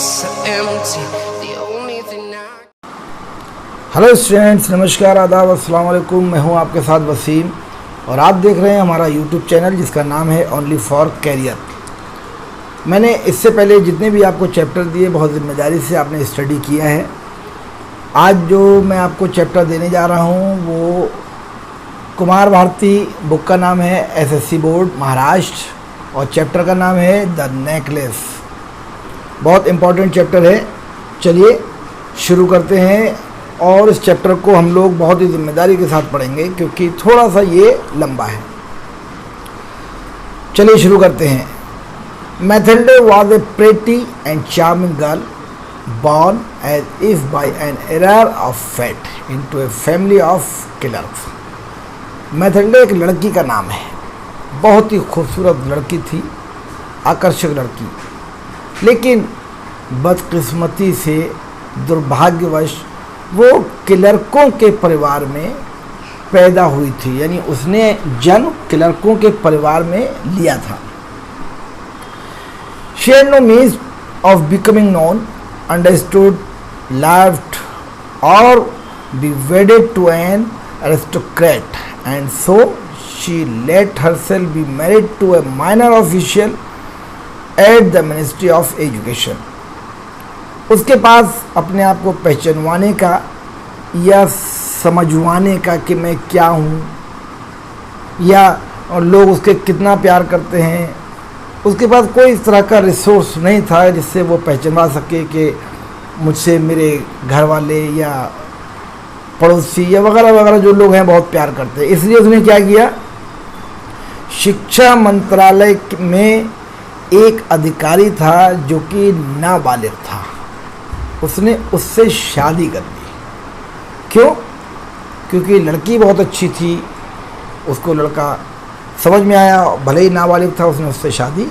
so empty. The only thing I hello students, नमस्कार, आदाब, अस्सलाम वालेकुम। मैं हूं आपके साथ वसीम और आप देख रहे हैं हमारा यूट्यूब चैनल जिसका नाम है ओनली फॉर कैरियर। मैंने इससे पहले जितने भी आपको चैप्टर दिए बहुत ज़िम्मेदारी से आपने स्टडी किया है। आज जो मैं आपको चैप्टर देने जा रहा हूं वो कुमार भारती बुक का नाम है एसएससी बोर्ड महाराष्ट्र और चैप्टर का नाम है द नेकलेस। बहुत इम्पॉर्टेंट चैप्टर है। चलिए शुरू करते हैं और इस चैप्टर को हम लोग बहुत ही जिम्मेदारी के साथ पढ़ेंगे क्योंकि थोड़ा सा ये लंबा है। चलिए शुरू करते हैं। Mathilde was a pretty and charming girl born as if by an error of fate into a family of killers। Mathilde एक लड़की का नाम है, बहुत ही खूबसूरत लड़की थी, आकर्षक लड़की, लेकिन बदकिस्मती से दुर्भाग्यवश वो क्लर्कों के परिवार में पैदा हुई थी, यानी उसने जन्म क्लर्कों के परिवार में लिया था। She had no means of becoming known, understood, loved or be wedded to an aristocrat, and so she let herself be married to a minor official at the Ministry of Education। उसके पास अपने आप को पहचानवाने का या समझवाने का कि मैं क्या हूँ या लोग उसके कितना प्यार करते हैं, उसके पास कोई इस तरह का रिसोर्स नहीं था जिससे वो पहचानवा सके कि मुझसे मेरे घर वाले या पड़ोसी या वगैरह वगैरह जो लोग हैं बहुत प्यार करते हैं। इसलिए उसने क्या किया, शिक्षा मंत्रालय में एक अधिकारी था जो कि नाबालिग था, उसने उससे शादी कर दी। क्यों? क्योंकि लड़की बहुत अच्छी थी, उसको लड़का समझ में आया, भले ही नाबालिग था, उसने उससे शादी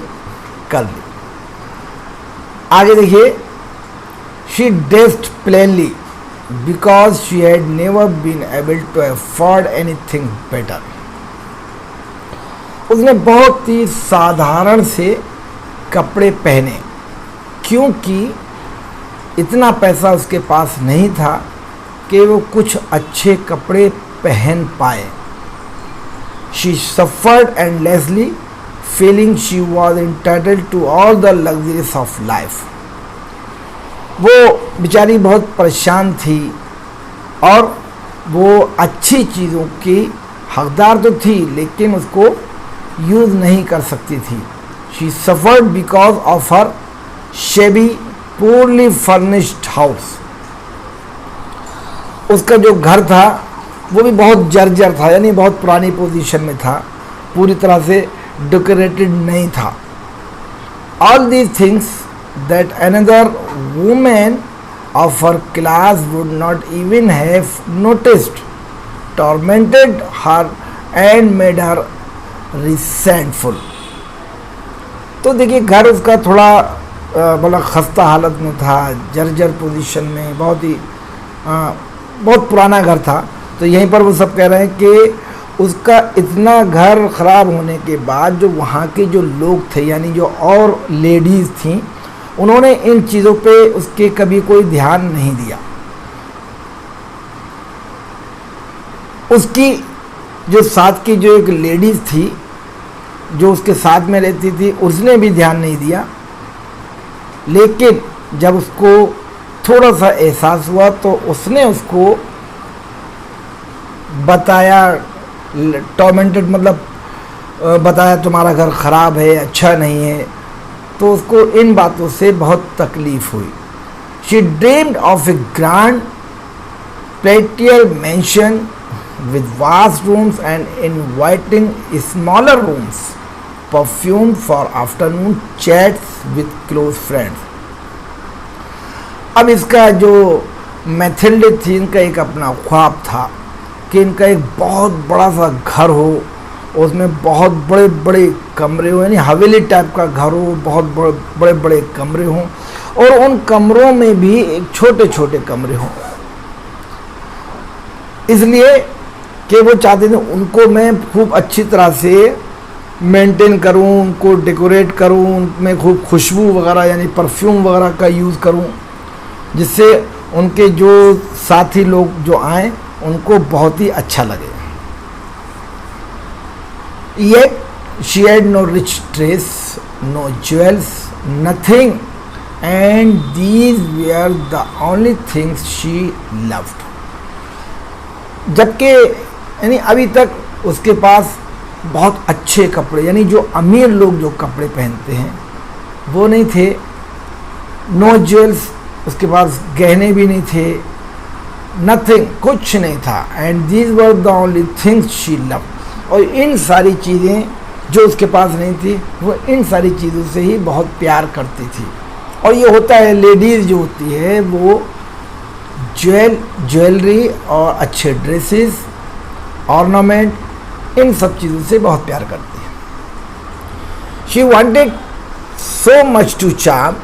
कर ली। आगे देखिए, she dressed plainly because she had never been able to afford anything better. उसने बहुत ही साधारण से कपड़े पहने क्योंकि इतना पैसा उसके पास नहीं था कि वो कुछ अच्छे कपड़े पहन पाए। She suffered endlessly, feeling she was entitled to all the luxuries of life। वो बेचारी बहुत परेशान थी और वो अच्छी चीज़ों की हकदार तो थी लेकिन उसको यूज़ नहीं कर सकती थी। She suffered because of her shabby, poorly furnished house। उसका जो घर था वो भी बहुत जर्जर था, यानी बहुत पुरानी पोजीशन में था, पूरी तरह से डेकोरेटेड नहीं था। All these things that another women of her class would not even have noticed tormented her and made her resentful. तो देखिए, घर उसका थोड़ा बड़ा खस्ता हालत में था, जर्जर पोजीशन में, बहुत पुराना घर था। तो यहीं पर वो सब कह रहे हैं कि उसका इतना घर ख़राब होने के बाद जो वहाँ के जो लोग थे, यानी जो और लेडीज़ थीं, उन्होंने इन चीज़ों पे उसके कभी कोई ध्यान नहीं दिया। उसकी जो साथ की जो एक लेडीज़ थी जो उसके साथ में रहती थी, उसने भी ध्यान नहीं दिया। लेकिन जब उसको थोड़ा सा एहसास हुआ तो उसने उसको बताया, टॉर्मेंटेड मतलब बताया तुम्हारा घर ख़राब है, अच्छा नहीं है, तो उसको इन बातों से बहुत तकलीफ़ हुई। She dreamed of a grand platier mansion with vast rooms and inviting smaller rooms, perfume for afternoon chats with close friends. अब इसका जो मैथिल्डे थी, इनका एक अपना ख्वाब था कि इनका एक बहुत बड़ा सा घर हो, उसमें बहुत बड़े बड़े कमरे हो, यानी हवेली टाइप का घर हो, बहुत बड़े बड़े कमरे हों और उन कमरों में भी एक छोटे छोटे कमरे हों। इसलिए कि वो चाहते थे उनको मैं खूब अच्छी तरह से मेंटेन करूं, उनको डेकोरेट करूं, उनमें खूब खुशबू वगैरह यानी परफ्यूम वगैरह का यूज़ करूं, जिससे उनके जो साथी लोग जो आए उनको बहुत ही अच्छा लगे। Yet she had no rich dress, no jewels, nothing, and these were the only things she loved. जबकि यानी अभी तक उसके पास बहुत अच्छे कपड़े, यानी जो अमीर लोग जो कपड़े पहनते हैं वो नहीं थे। नो ज्वेल्स, उसके पास गहने भी नहीं थे, नथिंग, कुछ नहीं था। And these were the only things she love, और इन सारी चीज़ें जो उसके पास नहीं थी वो इन सारी चीज़ों से ही बहुत प्यार करती थी। और ये होता है, लेडीज़ जो होती है वो ज्वेलरी और अच्छे ड्रेसेस, ऑर्नामेंट, इन सब चीज़ों से बहुत प्यार करती है। She wanted so much to charm,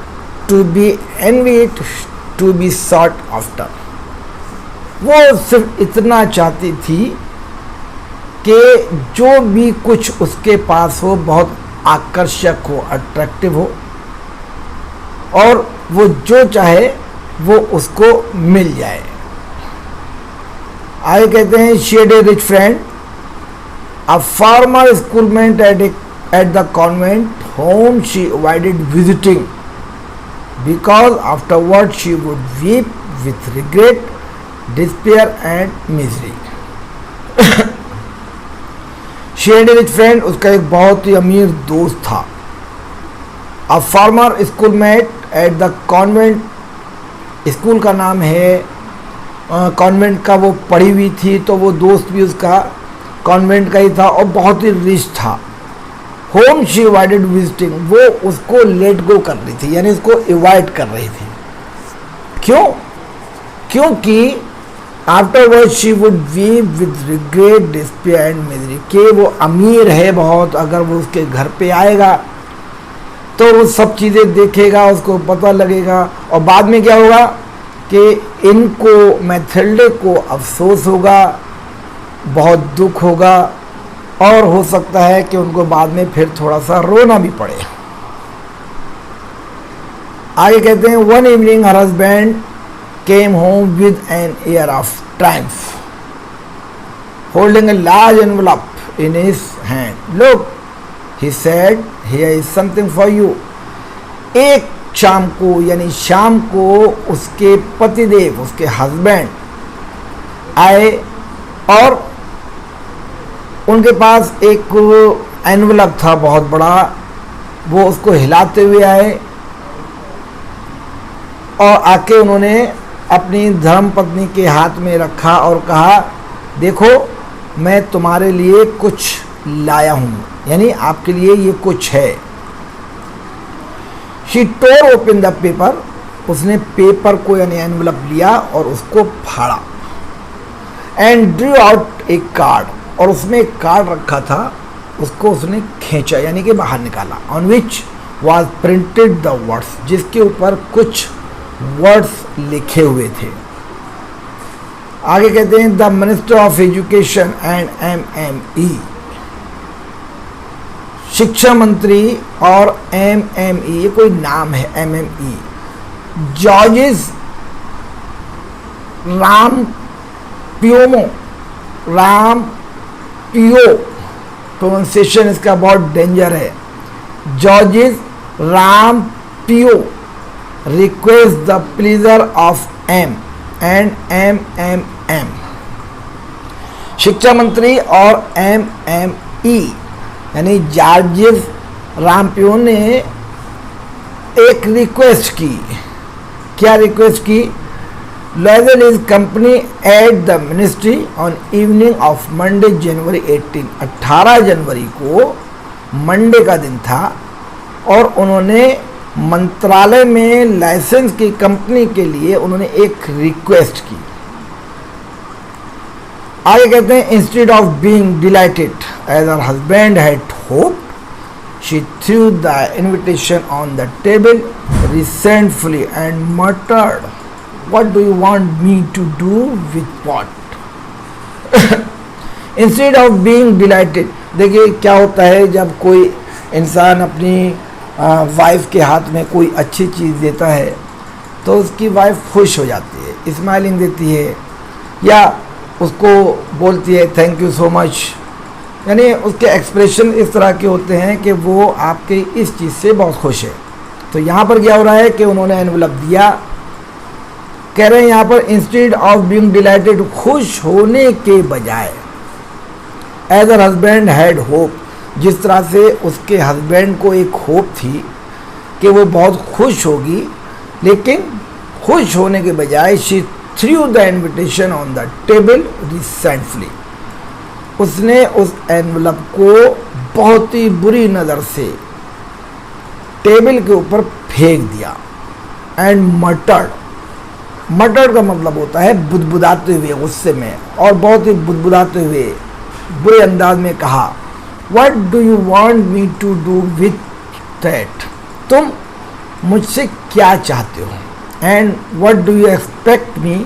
to be envied, to be sought after. वो सिर्फ इतना चाहती थी कि जो भी कुछ उसके पास हो बहुत आकर्षक हो, अट्रैक्टिव हो, और वो जो चाहे वो उसको मिल जाए। आगे कहते हैं, she had a rich friend, a former schoolmate at the convent whom she avoided visiting because afterward she would weep with regret, despair and misery. She had a rich friend, उसका एक बहुत ही अमीर दोस्त था। A former schoolmate at the convent, school का नाम है, convent का वो पढ़ी हुई थी, तो वो दोस्त भी उसका कॉन्वेंट का ही था और बहुत ही रिच था। होम शी अवॉइडेड विजिटिंग, वो उसको लेट गो कर रही थी, यानी उसको अवॉइड कर रही थी। क्यों? क्योंकि afterward she would weep with regret, despair and misery, कि वो अमीर है बहुत, अगर वो उसके घर पे आएगा तो वो सब चीज़ें देखेगा, उसको पता लगेगा, और बाद में क्या होगा कि इनको, मैथिल्डे को अफसोस होगा, बहुत दुख होगा, और हो सकता है कि उनको बाद में फिर थोड़ा सा रोना भी पड़े। आगे कहते हैं, one evening her husband came home with an air of triumph, holding a large envelope in his hand. Look, he said, here is something for you. एक शाम को, यानी शाम को उसके पतिदेव, उसके हस्बैंड आए और उनके पास एक एनवलप था बहुत बड़ा, वो उसको हिलाते हुए आए और आके उन्होंने अपनी धर्मपत्नी के हाथ में रखा और कहा, देखो मैं तुम्हारे लिए कुछ लाया हूँ, यानी आपके लिए ये कुछ है। She tore open the paper, उसने पेपर को यानी एनवलप लिया और उसको फाड़ा। And drew out a card, और उसमें एक कार्ड रखा था, उसको उसने खींचा यानी कि बाहर निकाला। On which was printed the words, जिसके ऊपर कुछ वर्ड्स लिखे हुए थे। आगे कहते हैं, the minister of education and MME, शिक्षा मंत्री और MME, ये कोई नाम है MME, जॉर्जिस रामपियो, प्रोनाउंसिएशन इसका बहुत डेंजर है, Georges Ramponneau request the pleasure of M and MMM, शिक्षा मंत्री और MME यानी जॉर्जिस रामपियो ने एक रिक्वेस्ट की। क्या रिक्वेस्ट की? Loyal is company at the ministry on evening of Monday January 18, 18 जनवरी को मंडे का दिन था, और उन्होंने मंत्रालय में लाइसेंस की कंपनी के लिए उन्होंने एक रिक्वेस्ट की। आगे कहते हैं, instead of being delighted as her husband had hoped, she threw the invitation on the table resentfully and muttered, what do you want me to do with what? Instead of being delighted, देखिए क्या होता है जब कोई इंसान अपनी wife के हाथ में कोई अच्छी चीज़ देता है तो उसकी वाइफ खुश हो जाती है, स्माइलिंग देती है या उसको बोलती है थैंक यू सो मच। यानी उसके एक्सप्रेशन इस तरह के होते हैं कि वो आपके इस चीज़ से बहुत खुश है। तो यहाँ पर क्या हो रहा है कि उन्होंने एनवलप दिया, कह रहे हैं यहाँ पर इंस्टेड ऑफ बीइंग डिलाइटेड, खुश होने के बजाय as a husband had hope, जिस तरह से उसके हस्बैंड को एक होप थी कि वो बहुत खुश होगी, लेकिन खुश होने के बजाय she threw the invitation on the table recently, उसने उस एनवलप को बहुत ही बुरी नज़र से टेबल के ऊपर फेंक दिया। एंड मटर्ड, मटर्ड का मतलब होता है बुदबुदाते हुए, गुस्से में, और बहुत ही बुदबुदाते हुए बुरे अंदाज में कहा what do you want me to do with that, तुम मुझसे क्या चाहते हो, and what do you expect me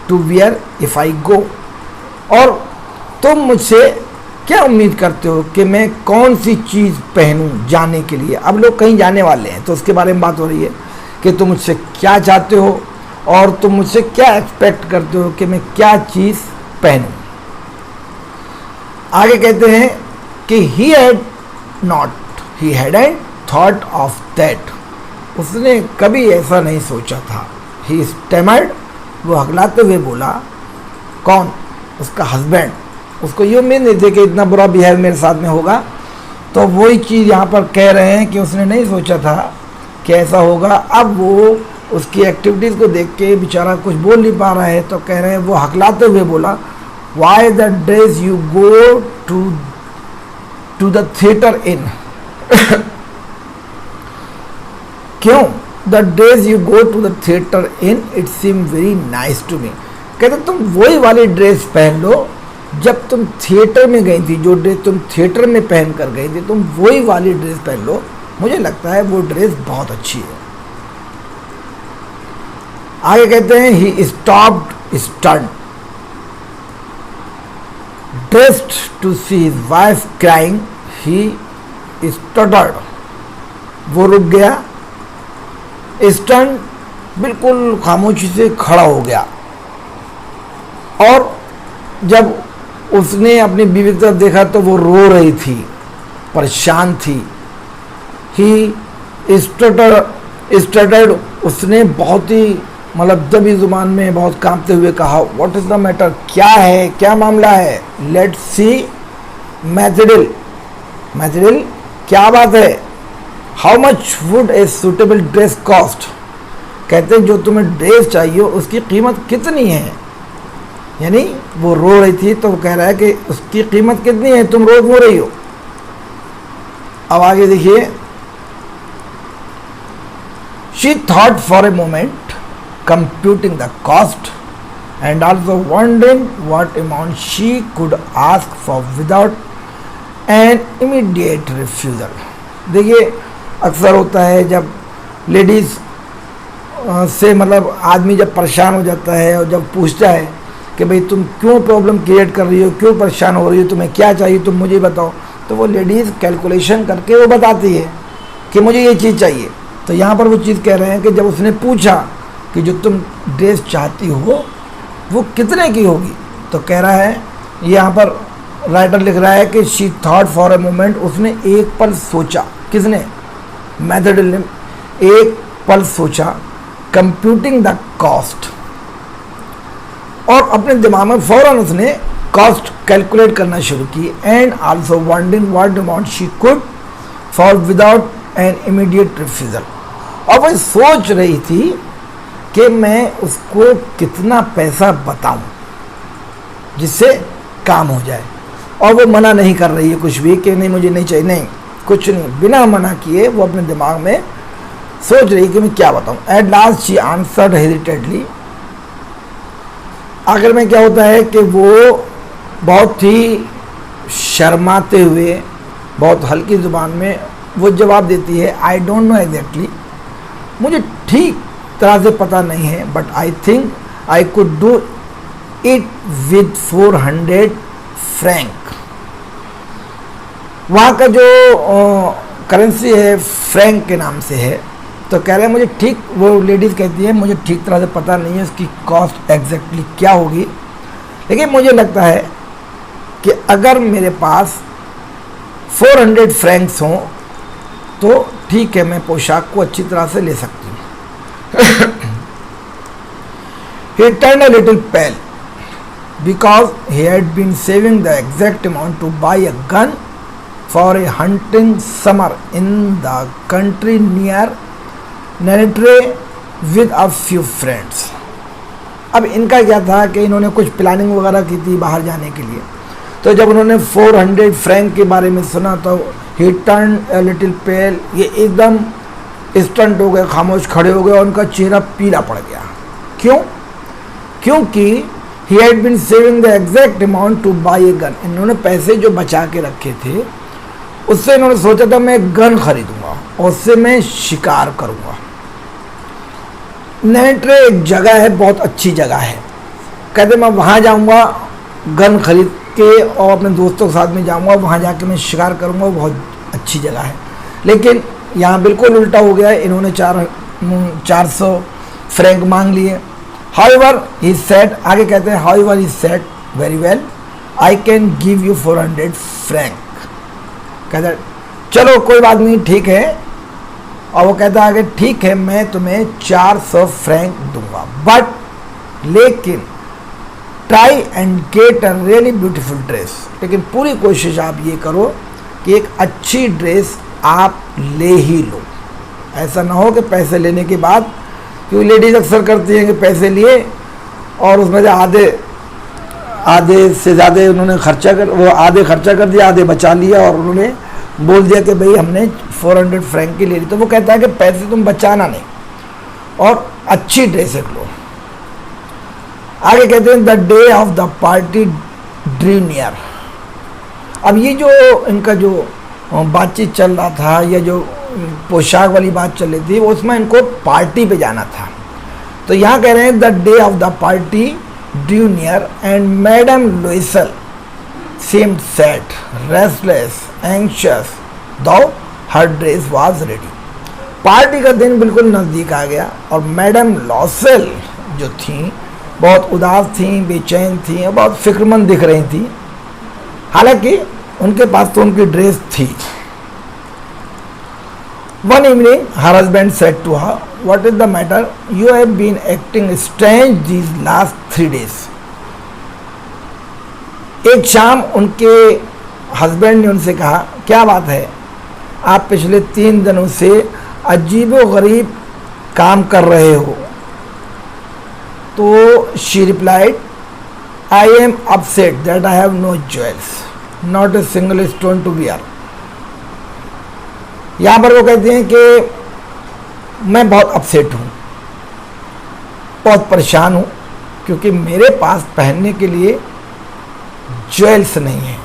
to wear if I go, और तुम मुझसे क्या उम्मीद करते हो कि मैं कौन सी चीज़ पहनूं जाने के लिए। अब लोग कहीं जाने वाले हैं तो उसके बारे में बात हो रही है कि तुम मुझसे क्या चाहते हो और तुम मुझसे क्या एक्सपेक्ट करते हो कि मैं क्या चीज़ पहनूं। आगे कहते हैं कि ही हैडंट थॉट ऑफ दैट, उसने कभी ऐसा नहीं सोचा था। ही स्टैमर्ड, वो हकलाते हुए बोला, कौन, उसका हस्बैंड, उसको ये उम्मीद नहीं थी कि इतना बुरा बिहेव मेरे साथ में होगा। तो वही चीज़ यहाँ पर कह रहे हैं कि उसने नहीं सोचा था कि ऐसा होगा। अब वो उसकी एक्टिविटीज़ को देख के बेचारा कुछ बोल नहीं पा रहा है, तो कह रहे हैं, वो हकलाते हुए बोला why the dress you go to the theatre in क्यों, the dress you go to the theatre in it seem very nice to me, कहते तुम वही वाली ड्रेस पहन लो जब तुम थिएटर में गई थी, जो ड्रेस तुम थिएटर में पहन कर गई थी, तुम वही वाली ड्रेस पहन लो, मुझे लगता है वो ड्रेस बहुत अच्छी है। आगे कहते हैं he stopped stunned dressed to see his wife crying, he stuttered, वो रुक गया, स्टन बिल्कुल खामोशी से खड़ा हो गया, और जब उसने अपनी बीवी की तरफ देखा तो वो रो रही थी, परेशान थी। ही स्टटर्ड, उसने बहुत ही मतलब दबी जुबान में बहुत कांपते हुए कहा व्हाट इज़ द मैटर, क्या है, क्या मामला है। लेट्स सी मैथडिल, मैथडिल क्या बात है। How much would a suitable dress cost, कहते हैं जो तुम्हें ड्रेस चाहिए उसकी कीमत कितनी है। यानी वो रो रही थी तो वो कह रहा है कि उसकी कीमत कितनी है, तुम रोज रो रही हो। अब आगे देखिए, she thought for a moment computing the cost and also wondering what amount she could ask for without an immediate refusal। देखिए अक्सर होता है जब लेडीज़ से मतलब आदमी जब परेशान हो जाता है और जब पूछता है कि भाई तुम क्यों प्रॉब्लम क्रिएट कर रही हो, क्यों परेशान हो रही हो, तुम्हें क्या चाहिए, तुम मुझे बताओ, तो वो लेडीज़ कैलकुलेशन करके वो बताती है कि मुझे ये चीज़ चाहिए। तो यहाँ पर वो चीज़ कह रहे हैं कि जब उसने पूछा कि जो तुम ड्रेस चाहती हो वो कितने की होगी, तो कह रहा है, यहाँ पर राइटर लिख रहा है कि she thought for a moment, उसने एक पल सोचा, किसने, मैथडिल ने एक पल सोचा, कंप्यूटिंग द कॉस्ट, और अपने दिमाग में फ़ौरन उसने कॉस्ट कैलकुलेट करना शुरू की। And also wondering what amount she could for without an immediate refusal, और वह सोच रही थी कि मैं उसको कितना पैसा बताऊं जिससे काम हो जाए, और वो मना नहीं कर रही है कुछ भी कि नहीं मुझे नहीं चाहिए, नहीं कुछ नहीं, बिना मना किए वो अपने दिमाग में सोच रही कि मैं क्या बताऊं। एट लास्ट शी आंसर्ड हेजिटेडली, आखिर में क्या होता है कि वो बहुत ही शर्माते हुए बहुत हल्की ज़ुबान में वो जवाब देती है, आई डोंट नो एग्जैक्टली, मुझे ठीक तरह से पता नहीं है, but I think I could do it with 400 Frank, वहाँ का जो करेंसी है फ्रैंक के नाम से है। तो कह रहे हैं मुझे ठीक, वो लेडीज़ कहती है मुझे ठीक तरह से पता नहीं है इसकी कॉस्ट एग्जैक्टली क्या होगी, लेकिन मुझे लगता है कि अगर मेरे पास 400 फ्रैंक्स हों तो ठीक है, मैं पोशाक को अच्छी तरह से ले सकती हूँ। He turned a little pale because he had been saving the exact amount to buy a gun for a hunting summer in the country near Nanatre with a few friends. अब इनका क्या था कि इन्होंने कुछ प्लानिंग वगैरह की थी बाहर जाने के लिए, तो जब उन्होंने 400 फ्रैंक के बारे में सुना तो he turned a little pale, ये एकदम स्टंट हो गए, खामोश खड़े हो गए और उनका चेहरा पीला पड़ गया। क्यों? क्योंकि he had been saving the exact amount to buy a gun. इन्होंने पैसे जो बचा के रखे थे उससे इन्होंने सोचा था मैं गन खरीदूंगा और उससे मैं शिकार करूंगा। नेट्रे एक जगह है, बहुत अच्छी जगह है, कहते मैं वहाँ जाऊंगा गन खरीद के और अपने दोस्तों के साथ में जाऊंगा, वहाँ जाके मैं शिकार करूंगा, वो बहुत अच्छी जगह है। लेकिन यहाँ बिल्कुल उल्टा हो गया है, इन्होंने 400 फ्रैंक मांग लिए। However, he said, आगे कहते हैं however he said, very well, I can give you 400 franc. कहता है चलो कोई बात नहीं, ठीक है। और वो कहता है आगे ठीक है मैं तुम्हें 400 फ्रैंक दूंगा, बट लेकिन try and get a really beautiful dress, लेकिन पूरी कोशिश आप ये करो कि एक अच्छी ड्रेस आप ले ही लो। ऐसा ना हो कि पैसे लेने के बाद, क्योंकि लेडीज़ अक्सर करती हैं कि पैसे लिए और उसमें से आधे से ज़्यादा उन्होंने खर्चा कर, वो आधे खर्चा कर दिया, आधे बचा लिया और उन्होंने बोल दिया कि भाई हमने 400 फ्रैंक की ले ली। तो वो कहता है कि पैसे तुम बचाना नहीं और अच्छी ड्रेस लो। आगे कहते हैं the day of the party drew near. अब ये जो इनका जो बातचीत चल रहा था या जो पोशाक वाली बात चल रही थी उसमें इनको पार्टी पे जाना था। तो यहाँ कह रहे हैं the day of the party drew near and madame Loisel seemed sad, restless, anxious, though her dress was ready. Party का दिन बिल्कुल नज़दीक आ गया और मैडम लॉसेल जो थी बहुत उदास थी, बेचैन थी और बहुत फिक्रमंद दिख रही थी, हालांकि उनके पास तो उनकी ड्रेस थी। One evening, her husband said to her, "What is the matter? You have been acting strange these last 3 days." एक शाम उनके हस्बैंड ने उनसे कहा क्या बात है, आप पिछले 3 दिनों से अजीबोगरीब काम कर रहे हो। तो she replied, I am upset that I have no jewels, not a single stone to wear. यहाँ पर वो कहते हैं कि मैं बहुत अपसेट हूँ, बहुत परेशान हूँ, क्योंकि मेरे पास पहनने के लिए ज्वेल्स नहीं है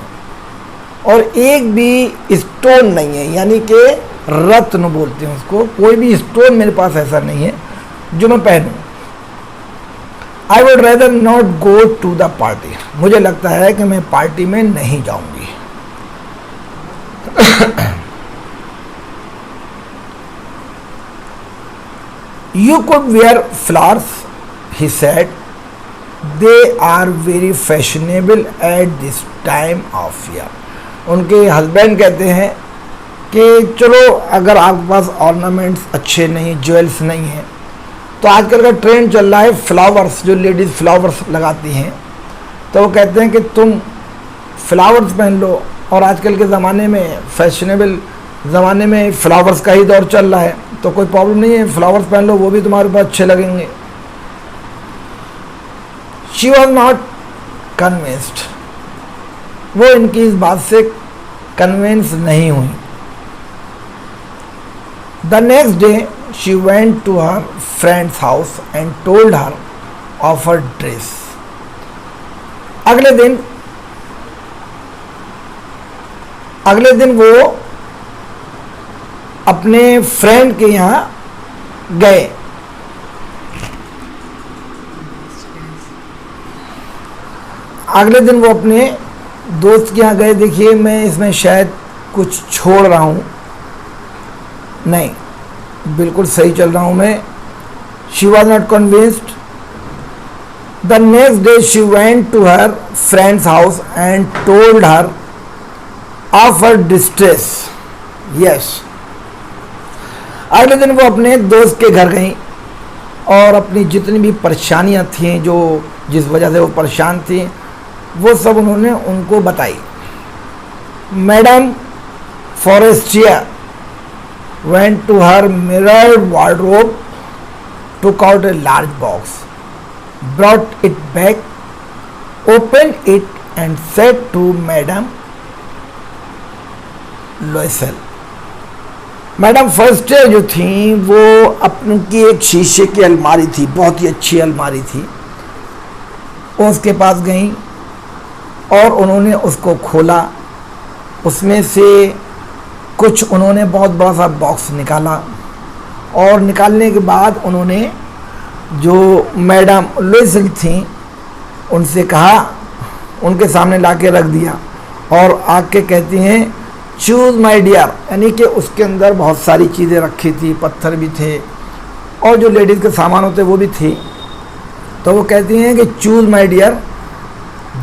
और एक भी स्टोन नहीं है, यानी कि रत्न बोलते हैं उसको, कोई भी स्टोन मेरे पास ऐसा नहीं है जो मैं पहनूं। I would rather not go to the party, मुझे लगता है कि मैं पार्टी में नहीं जाऊंगी। You could wear flowers, he said. They are very fashionable at this time of year. उनके हस्बैंड कहते हैं कि चलो अगर आपके पास ऑर्नामेंट्स अच्छे नहीं, ज्वेल्स नहीं हैं, तो आजकल का ट्रेंड चल रहा है फ्लावर्स, जो लेडीज़ फ्लावर्स लगाती हैं, तो वो कहते हैं कि तुम फ्लावर्स पहन लो। और आजकल के ज़माने में, फैशनेबल ज़माने में फ्लावर्स का ही दौर चल रहा है, तो कोई प्रॉब्लम नहीं है, फ्लावर्स पहन लो, वो भी तुम्हारे पास अच्छे लगेंगे। शी वॉज नॉट कन्विंस्ड, वो इनकी इस बात से कन्विंस नहीं हुई। The next day she went to her friend's house and told her of her dress. अगले दिन वो अपने फ्रेंड के यहाँ गए। अगले दिन वो अपने दोस्त के यहाँ गए। देखिए मैं इसमें शायद कुछ छोड़ रहा हूँ, नहीं, बिल्कुल सही चल रहा हूँ मैं। She was not convinced. The next day she went to her friend's house and told her of her distress. Yes, अगले दिन वो अपने दोस्त के घर गई और अपनी जितनी भी परेशानियां थीं, जो जिस वजह से वो परेशान थी, वो सब उन्होंने उनको बताई। Madam Forestier went to her mirrored wardrobe, took out a large box, brought it back, opened it and said to Madam Loisel। Madam first year जो थी वो अपनी की एक शीशे की अलमारी थी, बहुत ही अच्छी अलमारी थी, उसके पास गई और उन्होंने उसको खोला। उसमें से कुछ उन्होंने बहुत बड़ा सा बॉक्स निकाला और निकालने के बाद उन्होंने जो मैडम लुइसल थी उनसे कहा, उनके सामने लाके रख दिया और आके कहती हैं चूज़ माय डियर, यानी कि उसके अंदर बहुत सारी चीज़ें रखी थी, पत्थर भी थे और जो लेडीज़ के सामान होते वो भी थे। तो वो कहती हैं कि चूज़ माय डियर,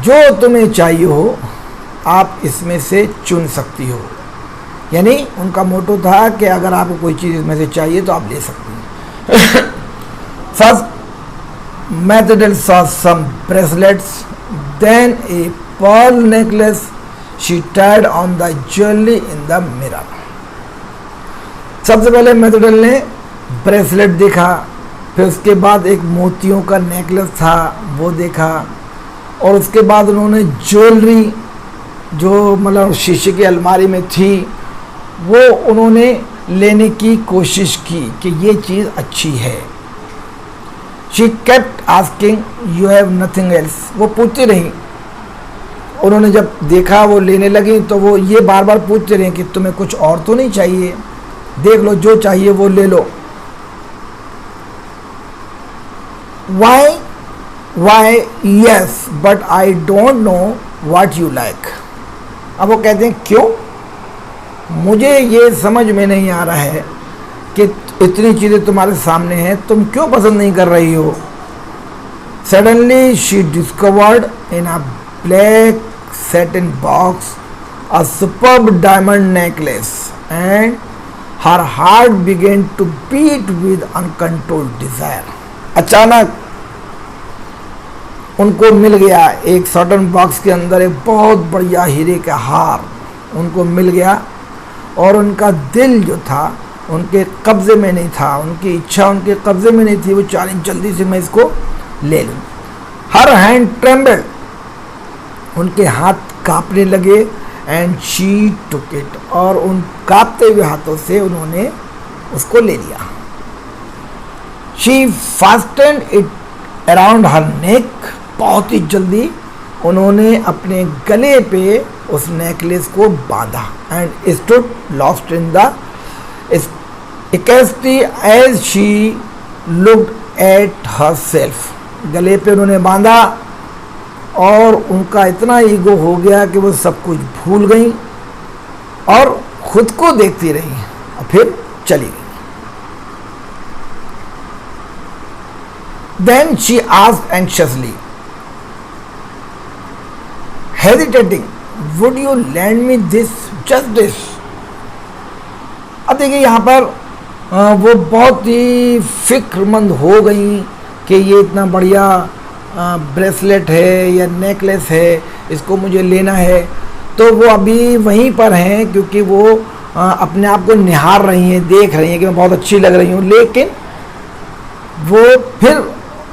जो तुम्हें चाहिए हो आप इसमें से चुन सकती हो। यानी उनका मोटो था कि अगर आपको कोई चीज़ इसमें से चाहिए तो आप ले सकते हैं। First Mathilde saw some bracelets, then a pearl necklace she टाइड on the jewellery in the mirror. सबसे पहले मैथडल ने ब्रेसलेट देखा, फिर उसके बाद एक मोतियों का नेकलेस था वो देखा और उसके बाद उन्होंने ज्वेलरी जो मतलब शीशे की अलमारी में थी वो उन्होंने लेने की कोशिश की कि ये चीज़ अच्छी है। She kept asking you have nothing else, वो पूछती रही। उन्होंने जब देखा वो लेने लगी तो वो ये बार बार पूछते रहे कि तुम्हें कुछ और तो नहीं चाहिए, देख लो जो चाहिए वो ले लो। Why yes but I don't know what you like. अब वो कहते हैं क्यों, मुझे ये समझ में नहीं आ रहा है कि इतनी चीज़ें तुम्हारे सामने हैं, तुम क्यों पसंद नहीं कर रही हो। Suddenly she discovered in a black satin box a superb diamond necklace and her heart began to beat with uncontrolled desire। अचानक उनको मिल गया एक सैटर्न बॉक्स के अंदर एक बहुत बढ़िया हीरे का हार उनको मिल गया और उनका दिल जो था उनके कब्जे में नहीं था, उनकी इच्छा उनके कब्जे में नहीं थी। वो चाहें जल्दी से मैं इसको ले लूँ। हर हैंड ट्रेम्बल, उनके हाथ कांपने लगे एंड शी टुक इट, और उन कांपते हुए हाथों से उन्होंने उसको ले लिया। शी फास्टेंड इट अराउंड हर नेक, बहुत ही जल्दी उन्होंने अपने गले पे उस नेकलेस को बांधा and stood lost in the ecstasy as she looked at her self. गले पे उन्होंने बांधा और उनका इतना ईगो हो गया कि वो सब कुछ भूल गई और खुद को देखती रही और फिर चली गई। Then she asked anxiously, hesitating, would you lend me this, just this? अब देखिए यहाँ पर वो बहुत ही फिक्रमंद हो गई कि ये इतना बढ़िया ब्रेसलेट है या नेकलेस है, इसको मुझे लेना है। तो वो अभी वहीं पर हैं क्योंकि वो अपने आप को निहार रही हैं, देख रही हैं कि मैं बहुत अच्छी लग रही हूँ, लेकिन वो फिर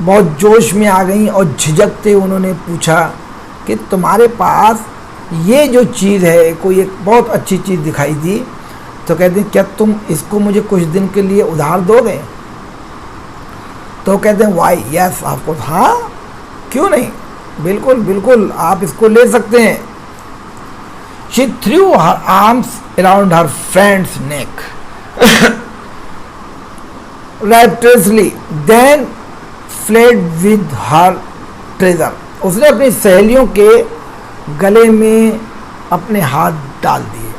बहुत जोश में आ गई और झिझकते उन्होंने पूछा कि तुम्हारे पास ये जो चीज़ है, कोई एक बहुत अच्छी चीज़ दिखाई दी, तो कहते हैं क्या तुम इसको मुझे कुछ दिन के लिए उधार दोगे? तो कहते हैं वाई यस ऑफ, हाँ क्यों नहीं, बिल्कुल बिल्कुल आप इसको ले सकते हैं। She threw her arms around her friends neck rapturously, then fled with her treasure। उसने अपनी सहेलियों के गले में अपने हाथ डाल दिए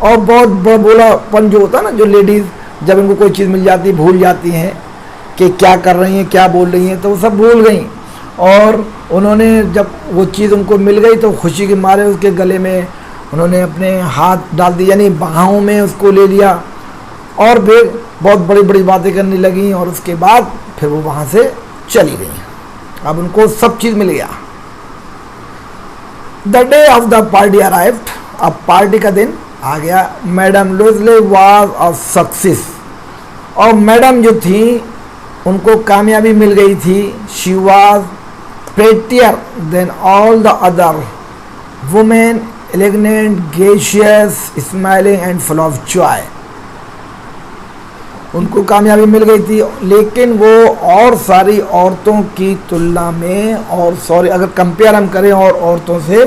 और बहुत बोलापन जो होता है ना, जो लेडीज़ जब इनको कोई चीज़ मिल जाती भूल जाती हैं कि क्या कर रही हैं, क्या बोल रही हैं, तो वो सब भूल गई। और उन्होंने जब वो चीज़ उनको मिल गई तो खुशी के मारे उसके गले में उन्होंने अपने हाथ डाल दिए, यानी बाहों में उसको ले लिया, और फिर बहुत बड़ी बड़ी बातें करने लगी, और उसके बाद फिर वो वहाँ से चली गई। अब उनको सब चीज़ मिल गया। The day of the party arrived, अब पार्टी का दिन आ गया। मैडम लुइसले वाज अ सक्सेस, और मैडम जो थी उनको कामयाबी मिल गई थी। She was prettier than all the other women, elegant, gracious, smiling and full of joy. उनको कामयाबी मिल गई थी, लेकिन वो और सारी औरतों की तुलना में, और सॉरी अगर कंपेयर हम करें और औरतों से,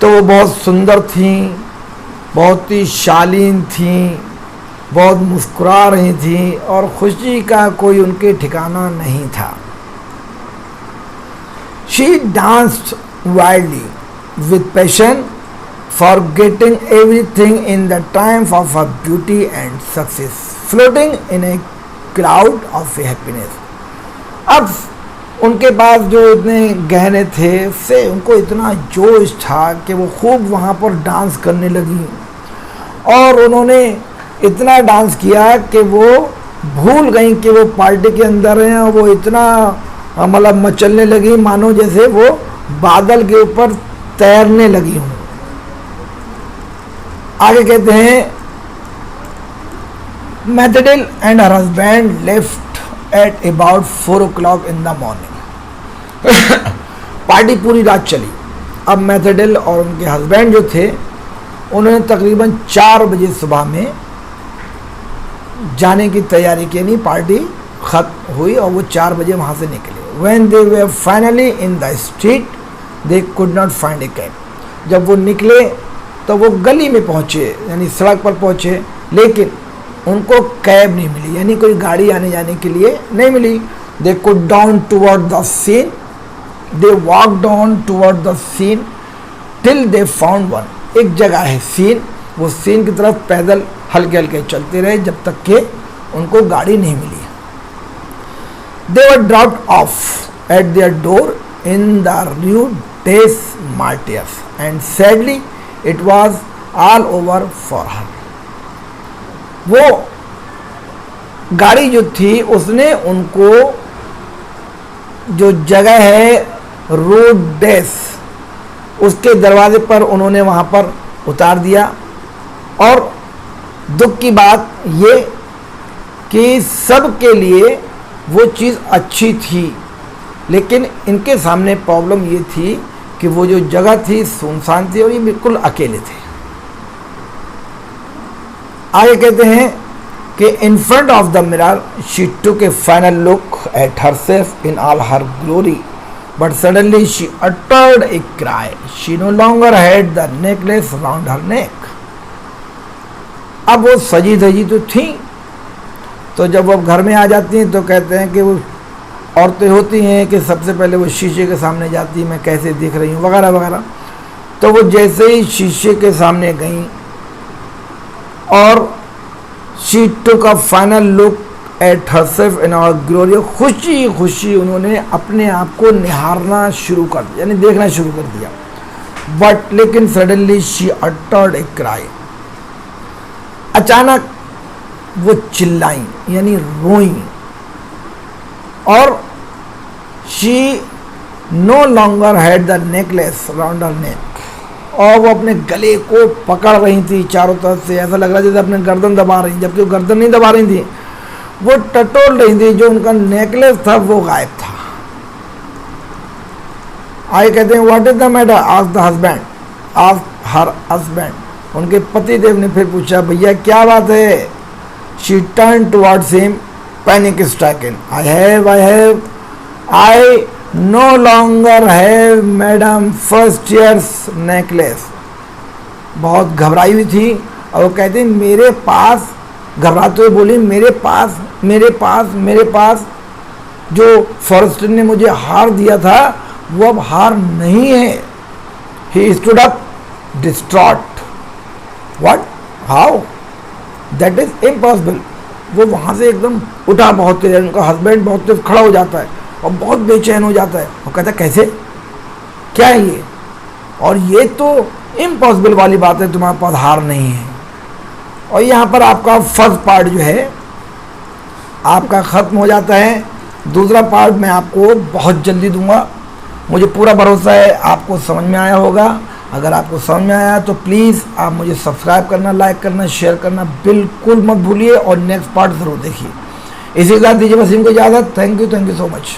तो वो बहुत सुंदर थी, बहुत ही शालीन थी, बहुत मुस्कुरा रही थी, और खुशी का कोई उनके ठिकाना नहीं था। She danced wildly with passion, forgetting everything in the triumph of her beauty and success, floating in a cloud of happiness. अब उनके पास जो इतने गहने थे, उससे उनको इतना जोश था कि वो खूब वहाँ पर डांस करने लगी, और उन्होंने इतना डांस किया कि वो भूल गई कि वो पार्टी के अंदर हैं, और वो इतना मतलब मचलने लगी मानो जैसे वो बादल के ऊपर तैरने लगी हूँ। आगे कहते हैं, Mathilde and her husband left at about 4 o'clock in the morning. Party पूरी रात चली। अब मैथेडिल और उनके हस्बैंड जो थे उन्होंने तकरीबन 4 बजे सुबह में जाने की तैयारी की, नहीं पार्टी खत्म हुई और वो 4 बजे वहाँ से निकले। When they were finally in the street, they could not find a cab. जब वो निकले तो वो गली में पहुँचे, यानी सड़क पर पहुँचे, लेकिन उनको कैब नहीं मिली, यानी कोई गाड़ी आने जाने के लिए नहीं मिली। They could down toward the scene. They walked on toward the scene till they found one. एक जगह है सीन, वो सीन की तरफ पैदल हल्के हल्के चलते रहे जब तक कि उनको गाड़ी नहीं मिली। They were dropped off at their door in the Rue des Martyrs, and sadly it was all over for her. वो गाड़ी जो थी उसने उनको जो जगह है रूट डेस, उसके दरवाजे पर उन्होंने वहाँ पर उतार दिया। और दुख की बात ये कि सबके लिए वो चीज़ अच्छी थी, लेकिन इनके सामने प्रॉब्लम ये थी कि वो जो जगह थी सुनसान थी और ये बिल्कुल अकेले थे। आगे कहते हैं कि in front of the mirror she took a final look at herself in all her glory, but suddenly she uttered a cry. She no longer had the necklace round her neck. अब वो सजी धजी तो थी, तो जब वो घर में आ जाती हैं तो कहते हैं कि वो औरतें होती हैं कि सबसे पहले वो शीशे के सामने जाती, मैं कैसे दिख रही हूँ वगैरह वगैरह। तो वो जैसे ही शीशे के सामने गई और she took a final look at herself in our glory, खुशी खुशी उन्होंने अपने आप को निहारना शुरू कर दिया, यानी देखना शुरू कर दिया। बट लेकिन suddenly she uttered a cry, अचानक वो चिल्लाई यानी रोई, और she no longer had the necklace round her neck, और वो अपने गले को पकड़ रही थी चारों तरफ से, ऐसा लग रहा जैसे अपने गर्दन दबा रही, जबकि वो गर्दन नहीं दबा रही थी, वो टटोल रही थी। जो उनका नेकलेस था वो गायब था। आगे कहते हैं, what is the matter, asked the husband, asked her husband. उनके पति देव ने फिर पूछा, भैया क्या बात है। She turned towards him, panic stricken. I no longer have Madam First Year's necklace. बहुत घबराई हुई थी, और वो कहते हैं मेरे पास, घबराते हुए बोली मेरे पास जो फर्स्ट ने मुझे हार दिया था वो अब हार नहीं है। He stood up distraught. What? How, that is impossible. वो वहाँ से एकदम उठा बहुत तेज, उनका हस्बैंड बहुत तेज खड़ा हो जाता है और बहुत बेचैन हो जाता है और कहता है कैसे, क्या है ये, और ये तो इम्पॉसिबल वाली बात है, तुम्हारे पास हार नहीं है। और यहाँ पर आपका फर्स्ट पार्ट जो है आपका ख़त्म हो जाता है। दूसरा पार्ट मैं आपको बहुत जल्दी दूंगा, मुझे पूरा भरोसा है आपको समझ में आया होगा। अगर आपको समझ में आया तो प्लीज़ आप मुझे सब्सक्राइब करना, लाइक करना, शेयर करना बिल्कुल मत भूलिए और नेक्स्ट पार्ट ज़रूर देखिए। इसी के साथ दीजिए वसीम को इजाज़त। Thank you so much.